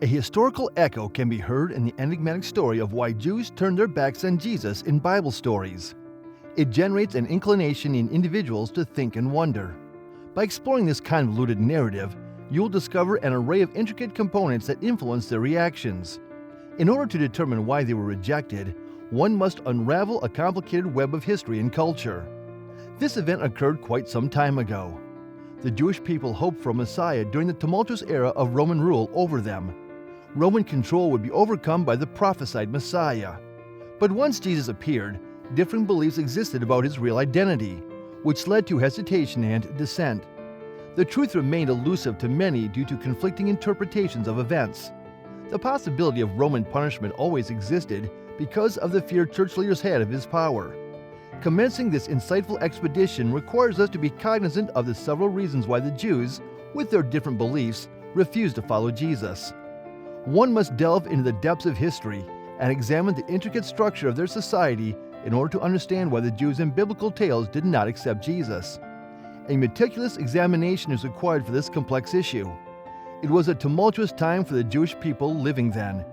A historical echo can be heard in the enigmatic story of why Jews turned their backs on Jesus in Bible stories. It generates an inclination in individuals to think and wonder. By exploring this convoluted narrative, you will discover an array of intricate components that influence their reactions. In order to determine why they were rejected, one must unravel a complicated web of history and culture. This event occurred quite some time ago. The Jewish people hoped for a Messiah during the tumultuous era of Roman rule over them. Roman control would be overcome by the prophesied Messiah. But once Jesus appeared, differing beliefs existed about his real identity, which led to hesitation and dissent. The truth remained elusive to many due to conflicting interpretations of events. The possibility of Roman punishment always existed because of the fear church leaders had of his power. Commencing this insightful expedition requires us to be cognizant of the several reasons why the Jews, with their different beliefs, refused to follow Jesus. One must delve into the depths of history and examine the intricate structure of their society in order to understand why the Jews in biblical tales did not accept Jesus. A meticulous examination is required for this complex issue. It was a tumultuous time for the Jewish people living then.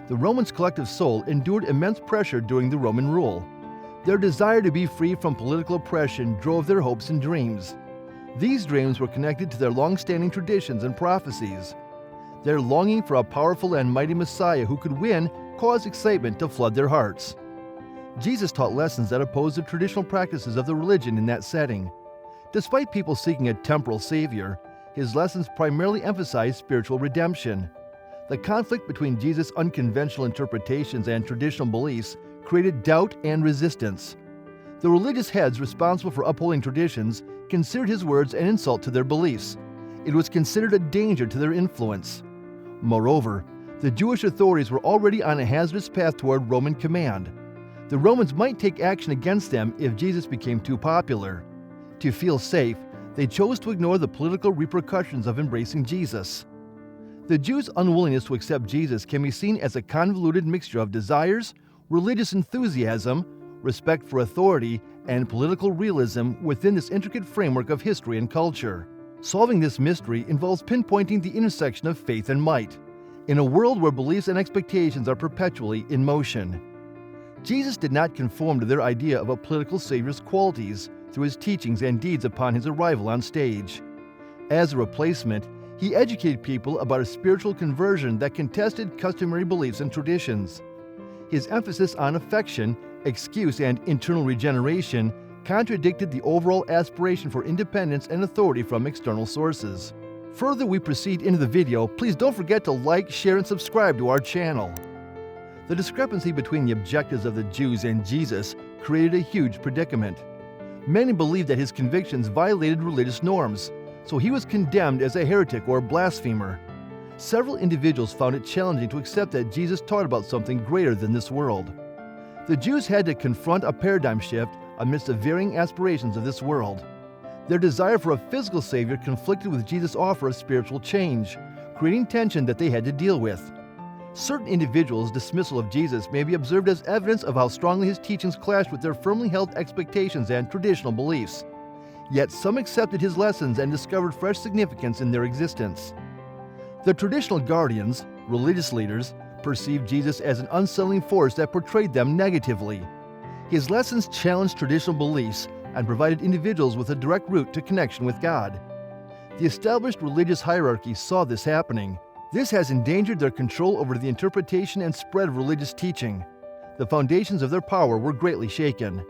The Romans' collective soul endured immense pressure during the Roman rule. Their desire to be free from political oppression drove their hopes and dreams. These dreams were connected to their long-standing traditions and prophecies. Their longing for a powerful and mighty Messiah who could win caused excitement to flood their hearts. Jesus taught lessons that opposed the traditional practices of the religion in that setting. Despite people seeking a temporal savior, his lessons primarily emphasized spiritual redemption. The conflict between Jesus' unconventional interpretations and traditional beliefs created doubt and resistance. The religious heads responsible for upholding traditions considered his words an insult to their beliefs. It was considered a danger to their influence. Moreover, the Jewish authorities were already on a hazardous path toward Roman command. The Romans might take action against them if Jesus became too popular. To feel safe, they chose to ignore the political repercussions of embracing Jesus. The Jews' unwillingness to accept Jesus can be seen as a convoluted mixture of desires, religious enthusiasm, respect for authority, and political realism within this intricate framework of history and culture. Solving this mystery involves pinpointing the intersection of faith and might, in a world where beliefs and expectations are perpetually in motion. Jesus did not conform to their idea of a political savior's qualities through his teachings and deeds upon his arrival on stage. As a replacement, he educated people about a spiritual conversion that contested customary beliefs and traditions. His emphasis on affection, excuse, and internal regeneration contradicted the overall aspiration for independence and authority from external sources. Further we proceed into the video, please don't forget to like, share, and subscribe to our channel. The discrepancy between the objectives of the Jews and Jesus created a huge predicament. Many believed that his convictions violated religious norms, so he was condemned as a heretic or blasphemer. Several individuals found it challenging to accept that Jesus taught about something greater than this world. The Jews had to confront a paradigm shift amidst the varying aspirations of this world. Their desire for a physical savior conflicted with Jesus' offer of spiritual change, creating tension that they had to deal with. Certain individuals' dismissal of Jesus may be observed as evidence of how strongly his teachings clashed with their firmly held expectations and traditional beliefs. Yet some accepted his lessons and discovered fresh significance in their existence. The traditional guardians, religious leaders, perceived Jesus as an unsettling force that portrayed them negatively. His lessons challenged traditional beliefs and provided individuals with a direct route to connection with God. The established religious hierarchy saw this happening. This has endangered their control over the interpretation and spread of religious teaching. The foundations of their power were greatly shaken.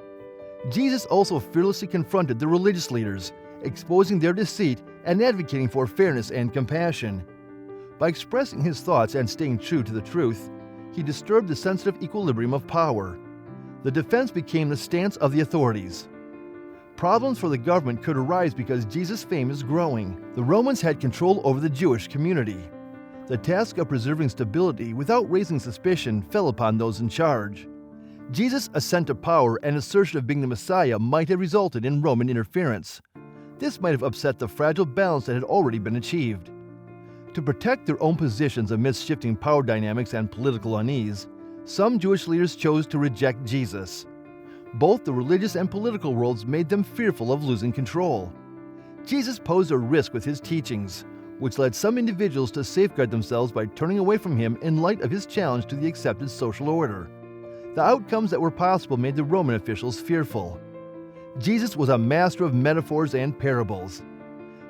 Jesus also fearlessly confronted the religious leaders, exposing their deceit and advocating for fairness and compassion. By expressing his thoughts and staying true to the truth, he disturbed the sensitive equilibrium of power. The defense became the stance of the authorities. Problems for the government could arise because Jesus' fame is growing. The Romans had control over the Jewish community. The task of preserving stability without raising suspicion fell upon those in charge. Jesus' ascent to power and assertion of being the Messiah might have resulted in Roman interference. This might have upset the fragile balance that had already been achieved. To protect their own positions amidst shifting power dynamics and political unease, some Jewish leaders chose to reject Jesus. Both the religious and political worlds made them fearful of losing control. Jesus posed a risk with his teachings, which led some individuals to safeguard themselves by turning away from him in light of his challenge to the accepted social order. The outcomes that were possible made the Roman officials fearful. Jesus was a master of metaphors and parables.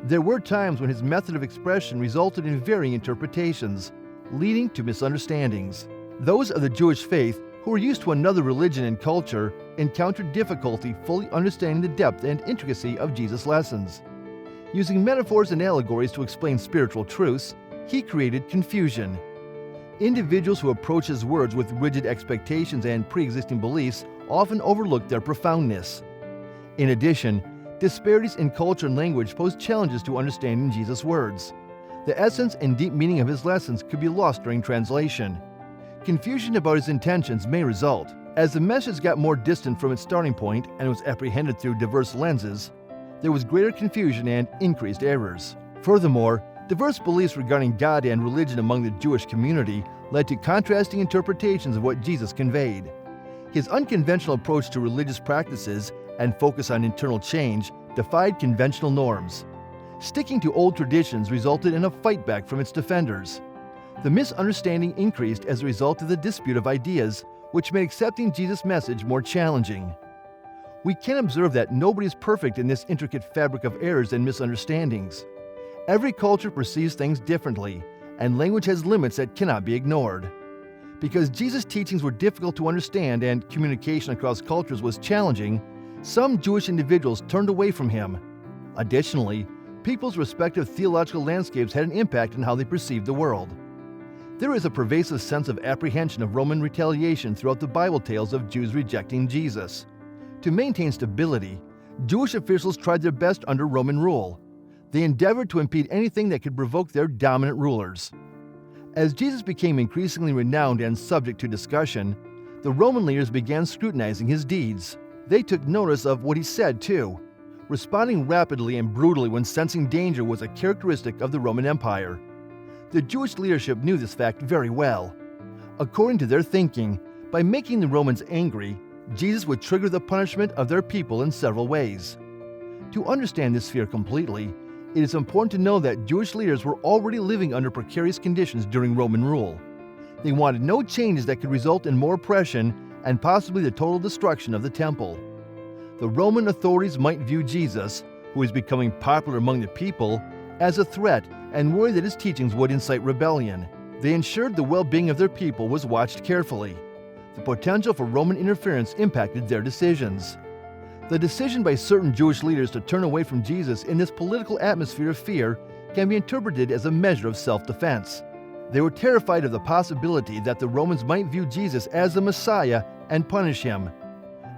There were times when his method of expression resulted in varying interpretations, leading to misunderstandings. Those of the Jewish faith who were used to another religion and culture encountered difficulty fully understanding the depth and intricacy of Jesus' lessons. Using metaphors and allegories to explain spiritual truths, he created confusion. Individuals who approach his words with rigid expectations and pre-existing beliefs often overlook their profoundness. In addition, disparities in culture and language pose challenges to understanding Jesus' words. The essence and deep meaning of his lessons could be lost during translation. Confusion about his intentions may result. As the message got more distant from its starting point and was apprehended through diverse lenses, there was greater confusion and increased errors. Furthermore, diverse beliefs regarding God and religion among the Jewish community led to contrasting interpretations of what Jesus conveyed. His unconventional approach to religious practices and focus on internal change defied conventional norms. Sticking to old traditions resulted in a fight back from its defenders. The misunderstanding increased as a result of the dispute of ideas, which made accepting Jesus' message more challenging. We can observe that nobody is perfect in this intricate fabric of errors and misunderstandings. Every culture perceives things differently, and language has limits that cannot be ignored. Because Jesus' teachings were difficult to understand and communication across cultures was challenging, some Jewish individuals turned away from him. Additionally, people's respective theological landscapes had an impact on how they perceived the world. There is a pervasive sense of apprehension of Roman retaliation throughout the Bible tales of Jews rejecting Jesus. To maintain stability, Jewish officials tried their best under Roman rule. They endeavored to impede anything that could provoke their dominant rulers. As Jesus became increasingly renowned and subject to discussion, the Roman leaders began scrutinizing his deeds. They took notice of what he said, too. Responding rapidly and brutally when sensing danger was a characteristic of the Roman Empire. The Jewish leadership knew this fact very well. According to their thinking, by making the Romans angry, Jesus would trigger the punishment of their people in several ways. To understand this fear completely, it is important to know that Jewish leaders were already living under precarious conditions during Roman rule. They wanted no changes that could result in more oppression and possibly the total destruction of the temple. The Roman authorities might view Jesus, who is becoming popular among the people, as a threat and worried that his teachings would incite rebellion. They ensured the well-being of their people was watched carefully. The potential for Roman interference impacted their decisions. The decision by certain Jewish leaders to turn away from Jesus in this political atmosphere of fear can be interpreted as a measure of self-defense. They were terrified of the possibility that the Romans might view Jesus as the Messiah and punish him.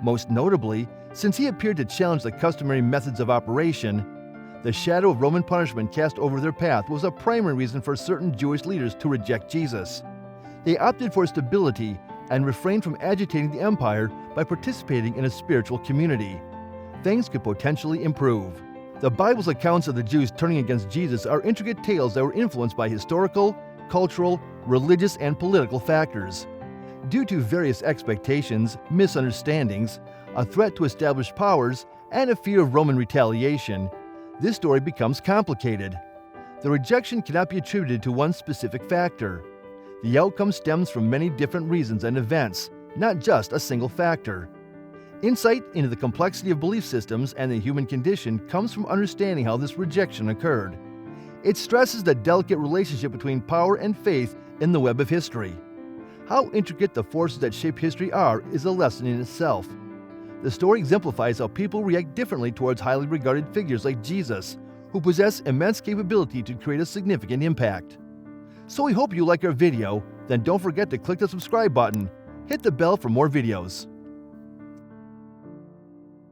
Most notably, since he appeared to challenge the customary methods of operation, the shadow of Roman punishment cast over their path was a primary reason for certain Jewish leaders to reject Jesus. They opted for stability and refrained from agitating the empire by participating in a spiritual community. Things could potentially improve. The Bible's accounts of the Jews turning against Jesus are intricate tales that were influenced by historical, cultural, religious, and political factors. Due to various expectations, misunderstandings, a threat to established powers, and a fear of Roman retaliation, this story becomes complicated. The rejection cannot be attributed to one specific factor. The outcome stems from many different reasons and events, not just a single factor. Insight into the complexity of belief systems and the human condition comes from understanding how this rejection occurred. It stresses the delicate relationship between power and faith in the web of history. How intricate the forces that shape history are is a lesson in itself. The story exemplifies how people react differently towards highly regarded figures like Jesus, who possess immense capability to create a significant impact. So we hope you like our video, then don't forget to click the subscribe button. Hit the bell for more videos.